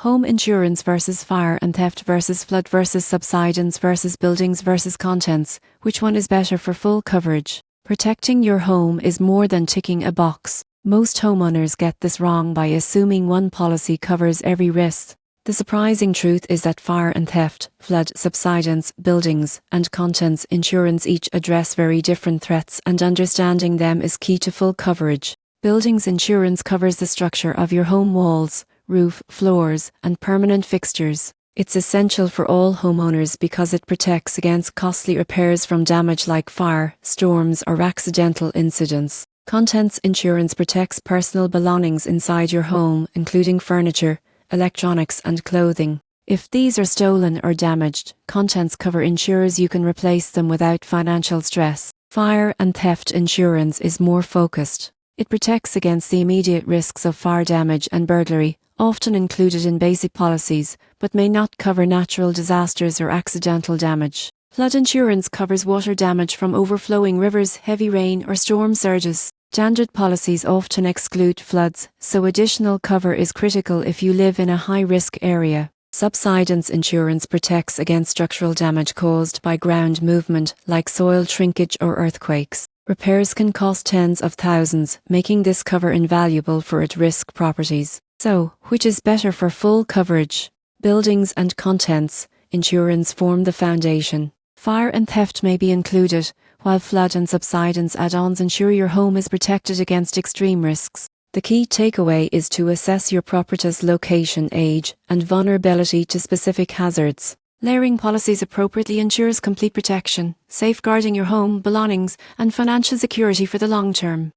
Home insurance versus fire and theft versus flood versus subsidence versus buildings versus contents. Which one is better for full coverage? Protecting your home is more than ticking a box. Most homeowners get this wrong by assuming one policy covers every risk. The surprising truth is that fire and theft, flood, subsidence, buildings, and contents insurance each address very different threats, and understanding them is key to full coverage. Buildings insurance covers the structure of your home walls, roof, floors, and permanent fixtures. It's essential for all homeowners because it protects against costly repairs from damage like fire, storms, or accidental incidents. Contents insurance protects personal belongings inside your home, including furniture, electronics, and clothing. If these are stolen or damaged, contents cover ensures you can replace them without financial stress. Fire and theft insurance is more focused. It protects against the immediate risks of fire damage and burglary, often included in basic policies, but may not cover natural disasters or accidental damage. Flood insurance covers water damage from overflowing rivers, heavy rain, or storm surges. Standard policies often exclude floods, so additional cover is critical if you live in a high-risk area. Subsidence insurance protects against structural damage caused by ground movement, like soil shrinkage or earthquakes. Repairs can cost tens of thousands, making this cover invaluable for at-risk properties. So, which is better for full coverage? Buildings and contents insurance form the foundation. Fire and theft may be included, while flood and subsidence add-ons ensure your home is protected against extreme risks. The key takeaway is to assess your property's location, age, and vulnerability to specific hazards. Layering policies appropriately ensures complete protection, safeguarding your home, belongings, and financial security for the long term.